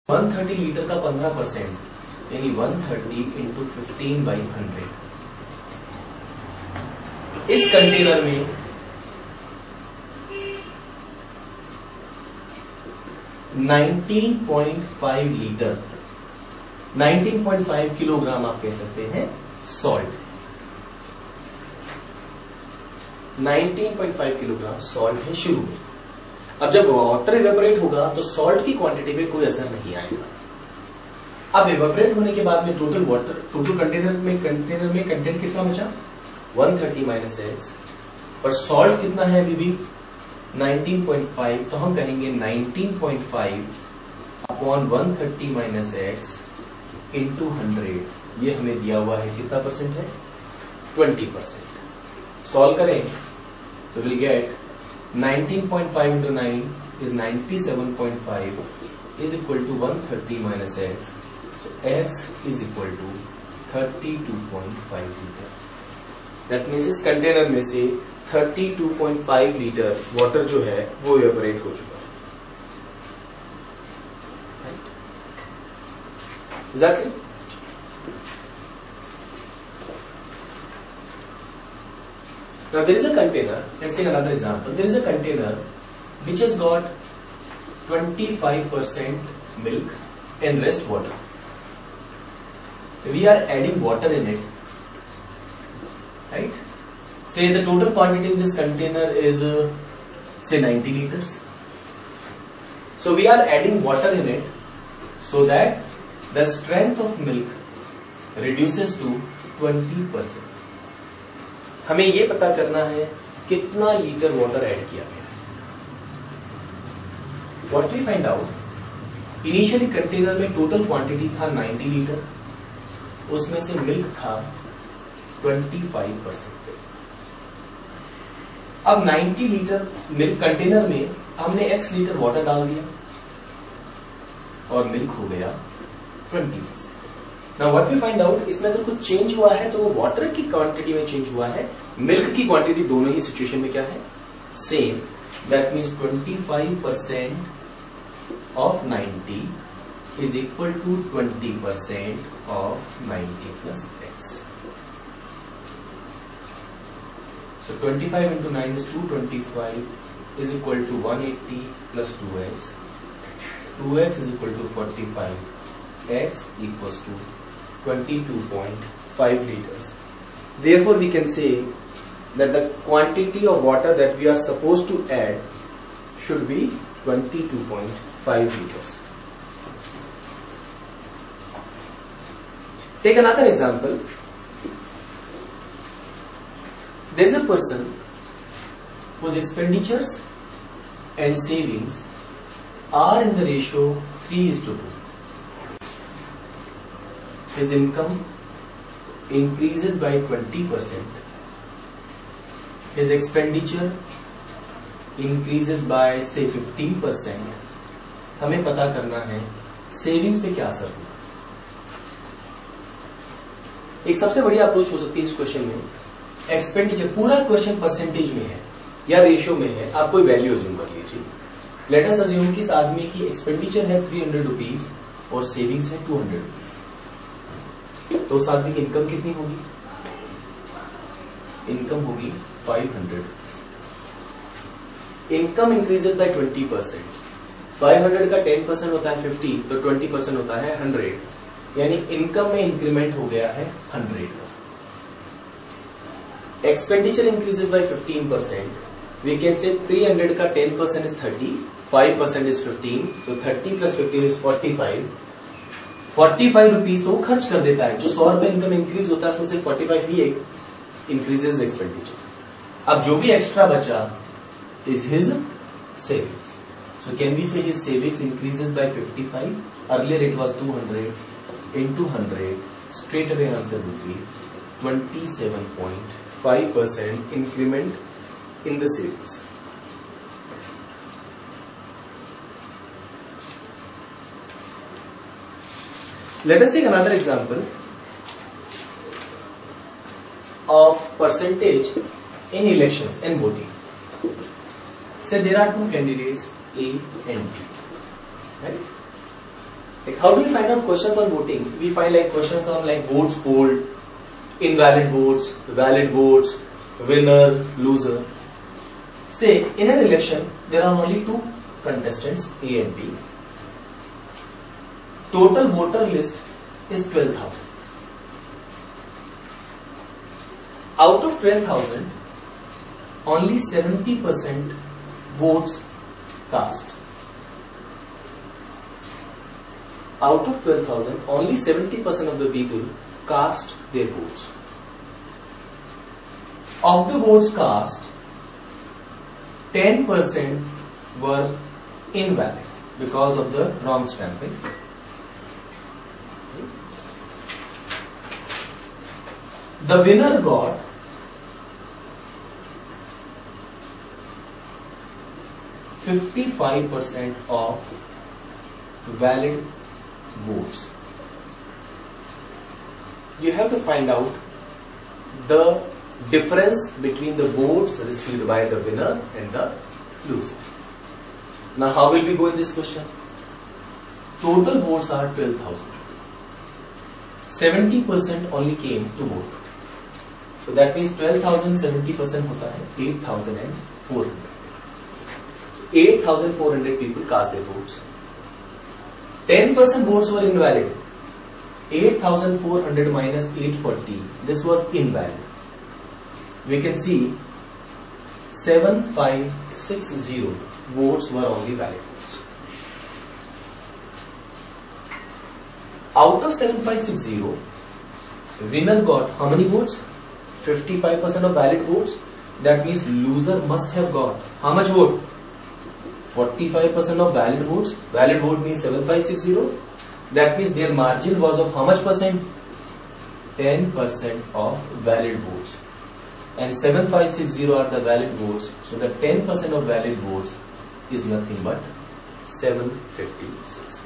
130 litre का 15% यानी 130 into 15/100। इस कंटेनर में 19.5 लीटर 19.5 किलोग्राम आप कह सकते हैं सॉल्ट। 19.5 किलोग्राम सॉल्ट है शुरू में। अब जब वाटर इवेपोरेट होगा तो सॉल्ट की क्वांटिटी पे कोई असर नहीं आएगा। अब इवेपोरेट होने के बाद में टोटल कंटेनर में कंटेंट कितना बचा 130 माइनस एक्स, और सॉल्ट कितना है अभी भी 19.5, तो हम कहेंगे 19.5 अपॉन 130 माइनस एक्स इंटू 100। ये हमें दिया हुआ है कितना परसेंट है 20%। सॉल्व करें तो will get 19.5 into 9 is 97.5 is equal to 130 minus x. So x is equal to 32.5 liter. That means इस कंटेनर में से 32.5 लीटर वाटर जो है वो इवेपोरेट हो चुका है। Exactly? Now there is a container, let's take another example. There is a container which has got 25% milk and rest water. We are adding water in it, right? Say the total quantity in this container is say 90 liters. So we are adding water in it so that the strength of milk reduces to 20%. हमें ये पता करना है कितना litre water add किया गया है। What we find out, initially container में टोटल क्वांटिटी था 90 लीटर, उसमें से मिल्क था 25%। अब 90 लीटर मिल्क कंटेनर में हमने x लीटर वाटर डाल दिया और मिल्क हो गया 20%। Now what we find out, इसमें अगर कुछ चेंज हुआ है तो वो वाटर की क्वांटिटी में चेंज हुआ है, मिल्क की क्वांटिटी दोनों ही सिचुएशन में क्या है same. That means 25% of 90 is equal to 20% of 90 plus x. So 25 into 9 is 225 is equal to 180 plus 2x। 2x is equal to 45, x equals to 22.5 liters. Therefore, we can say that the quantity of water that we are supposed to add should be 22.5 liters. Take another example. There is a person whose expenditures and savings are in the ratio 3:2. His income increases by 20%. His expenditure increases by say 15%. हमें पता करना है savings पे क्या असर होगा। एक सबसे बढ़िया अप्रोच हो सकती है इस क्वेश्चन में, एक्सपेंडिचर पूरा क्वेश्चन परसेंटेज में है या रेशियो में है, आप कोई वैल्यू अज्यूम कर लीजिए। लेट अस अज्यूम कि इस आदमी की एक्सपेंडिचर है 300 रुपीज और सेविंग्स है 200 रुपीज, तो उस आदमी की इनकम कितनी होगी, इनकम होगी 500। Income increases by 20%। 500 का 10% होता है 50, तो 20% होता है 100, यानी इनकम में इंक्रीमेंट हो गया है 100 का। Expenditure increases by 15%। We can say 300 का 10% इज 30, 5% इज 15, तो 30 प्लस 15 इज 45। 45 रुपीज तो वो खर्च कर देता है। जो 100 रुपए इनकम इंक्रीज होता है उसमें से 45 ही इंक्रीजेस एक्सपेंडिचर। अब जो भी एक्स्ट्रा बचा is his savings. So can we say his savings increases by 55। Earlier it was 200 into 100, straight away answer would be 27.5% increment in the savings. Let us take another example of percentage in elections and voting. Say there are two candidates A and B, right? Like how do we find out questions on voting? We find like questions on like votes polled, invalid votes, valid votes, winner, loser. Say in an election there are only two contestants, A and B. Total voter list is 12,000. Out of 12,000, only 70% votes cast. Out of 12,000, only 70% of the people cast their votes. Of the votes cast, 10% were invalid because of the wrong stamping. The winner got 55% of valid votes. You have to find out the difference between the votes received by the winner and the loser. Now how will we go in this question? Total votes are 12,000. 70% only came to vote. So that means 12,000 70% hota hai 8,400. 8,400 people cast their votes. 10% votes were invalid. 8,400 minus 840. This was invalid. We can see 7,560 votes were only valid votes. Out of 7,560, winner got how many votes? 55% of valid votes. That means loser must have got how much vote? 45% of valid votes. Valid vote means 7,560. That means their margin was of how much percent? 10% of valid votes. And 7,560 are the valid votes. So the 10% of valid votes is nothing but 756.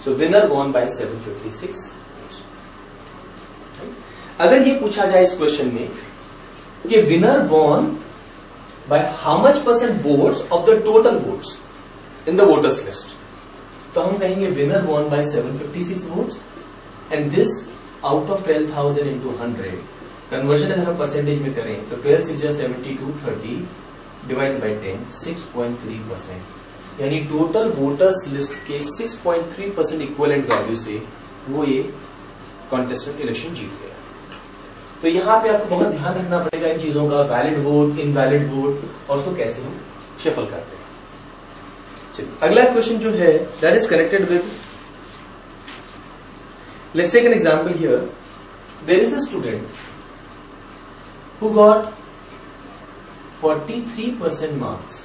So winner won by 756 votes. अगर ये पूछा जाए इस question में कि winner won by how much percent votes of the total votes in the voters list, तो हम कहेंगे winner won by 756 votes and this out of 12,000 into 100. Conversion अगर हम परसेंटेज में करें तो 12 6 72 30 डिवाइड बाई 10 6.3%, यानी टोटल वोटर्स लिस्ट के 6.3% इक्विवेलेंट वैल्यू से वो ये कॉन्टेस्टेंट इलेक्शन जीत गया. तो यहां पे आपको बहुत ध्यान रखना पड़ेगा इन चीजों का, वैलिड वोट, इनवैलिड वोट, और उसको कैसे हम शफल करते हैं. चलिए अगला क्वेश्चन जो है that is connected with, let's take an example here. There is a student who got 43% marks,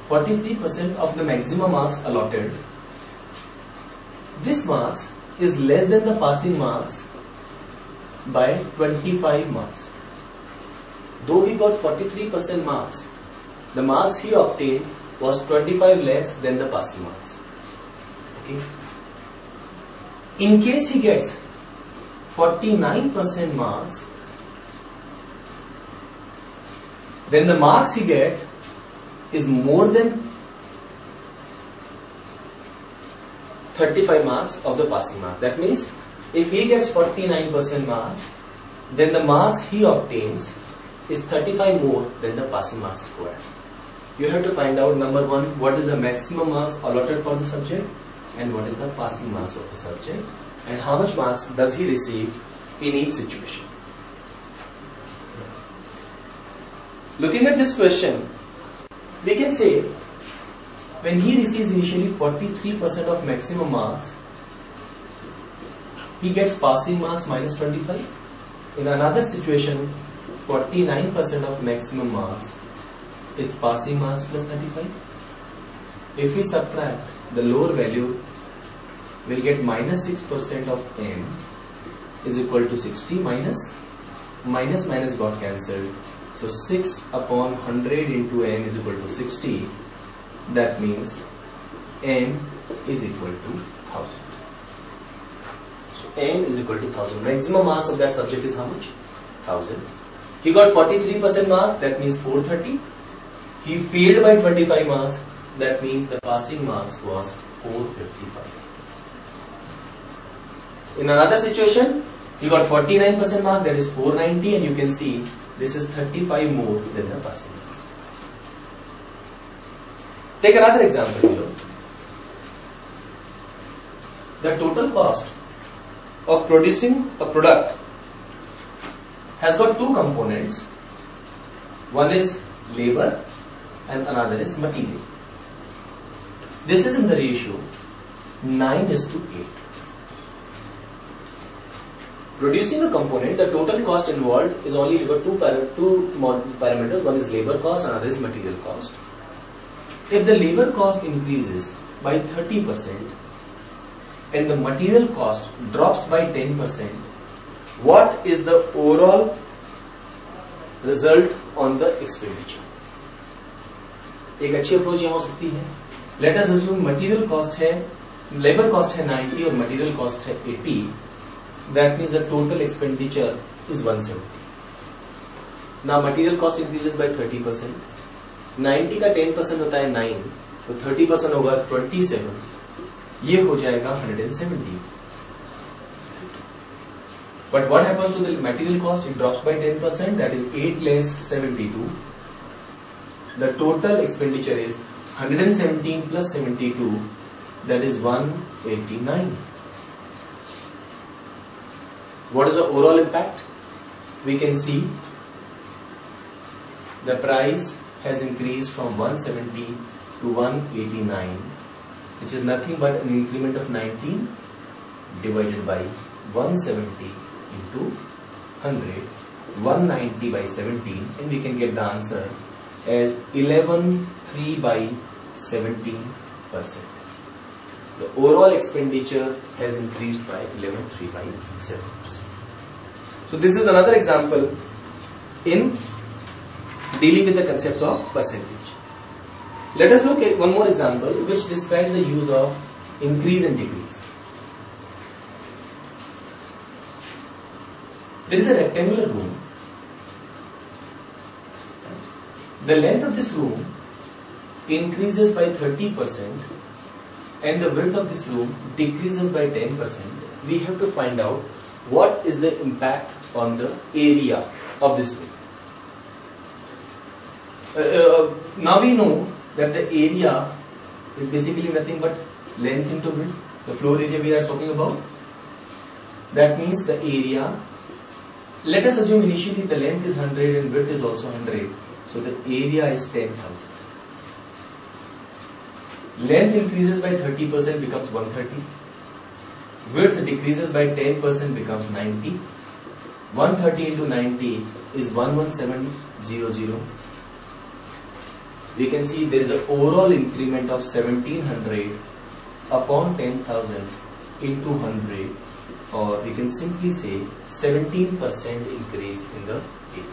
43% of the maximum marks allotted. This marks is less than the passing marks by 25 marks. Though he got 43% marks, the marks he obtained was 25 less than the passing marks. Okay. In case he gets 49% marks, then the marks he get is more than 35 marks of the passing mark. That means if he gets 49% marks, then the marks he obtains is 35 more than the passing marks required. You have to find out, number one, what is the maximum marks allotted for the subject and what is the passing marks of the subject and how much marks does he receive in each situation. Looking at this question, we can say when he receives initially 43% of maximum marks, he gets passing marks minus 25. In another situation, 49% of maximum marks is passing marks plus 35. If we subtract the lower value, we'll get minus 6% of m is equal to 60 minus got cancelled. So 6 upon 100 into m is equal to 60. That means m is equal to 1000. So m is equal to 1000. Maximum marks of that subject is how much? 1000. He got 43% mark. That means 430. He failed by 25 marks. That means the passing marks was 455. In another situation, he got 49% mark, that is 490, and you can see this is 35 more than the passing marks. Take another example below. The total cost of producing a product has got two components. One is labor and another is material. This is in the ratio 9:8. Producing a component, the total cost involved is only got two parameters. One is labor cost, another is material cost. If the labor cost increases by 30% and the material cost drops by 10%, what is the overall result on the expenditure? एक अच्छी approach यहां हो सकती है. Let us assume material cost है, labor cost है 90 और material cost है 80. That means the total expenditure is 170. Now material cost increases by 30%. 90 का 10% होता है 9, तो 30% होगा 27. ये हो जाएगा 170. But what happens to the material cost? It drops by 10%. That is 8 less 72. The total expenditure is 117 plus 72. That is 189. What is the overall impact? We can see the price has increased from 170 to 189, which is nothing but an increment of 19 divided by 170 into 100, 190 by 17, and we can get the answer as 11.3 by 17%. The overall expenditure has increased by 11.3 by 7%. So this is another example in dealing with the concepts of percentage. Let us look at one more example which describes the use of increase and decrease. There is a rectangular room. The length of this room increases by 30% and the width of this room decreases by 10%. We have to find out what is the impact on the area of this room. Now we know that the area is basically nothing but length into width. The floor area we are talking about. That means the area, let us assume initially the length is 100 and width is also 100. So the area is 10,000. Length increases by 30% becomes 130. Width decreases by 10% becomes 90. 130 into 90 is 11700. We can see there is an overall increment of 1700 upon 10,000 into 100, or we can simply say 17% increase in the area.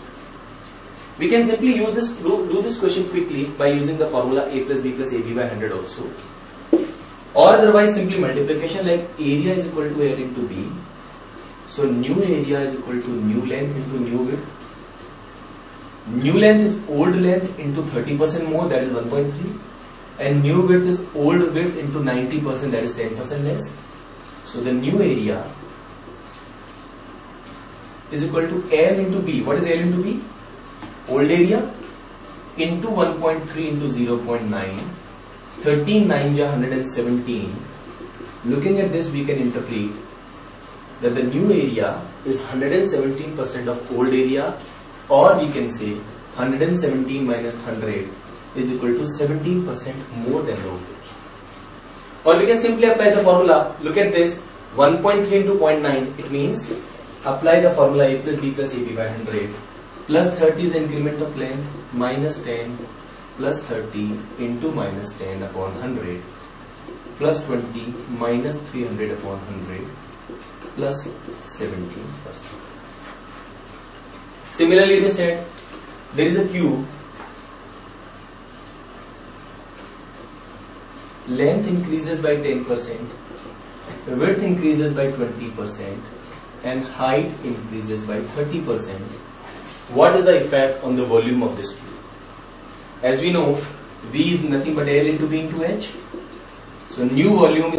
We can simply use this, do this question quickly by using the formula A plus B plus AB by 100 also, or otherwise simply multiplication, like area is equal to A into B. So new area is equal to new length into new width. New length is old length into 30% more, that is 1.3, and new width is old width into 90%, that is 10% less. So the new area is equal to L into B. What is L into B? Old area into 1.3 into 0.9. 13 9 ja 117. Looking at this, we can interpret that the new area is 117% of old area, or we can say 117 minus 100 is equal to 17% more than the old area. Or we can simply apply the formula. Look at this, 1.3 into 0.9, it means apply the formula A plus B plus AB by 100, plus 30 is the increment of length, minus 10 plus 30 into minus 10 upon 100, plus 20 minus 300 upon 100, plus 17%. Similarly, it is said there is a cube, length increases by 10%, width increases by 20%, and height increases by 30%. What is the effect on the volume of this cube? As we know, V is nothing but L into B into H. So new volume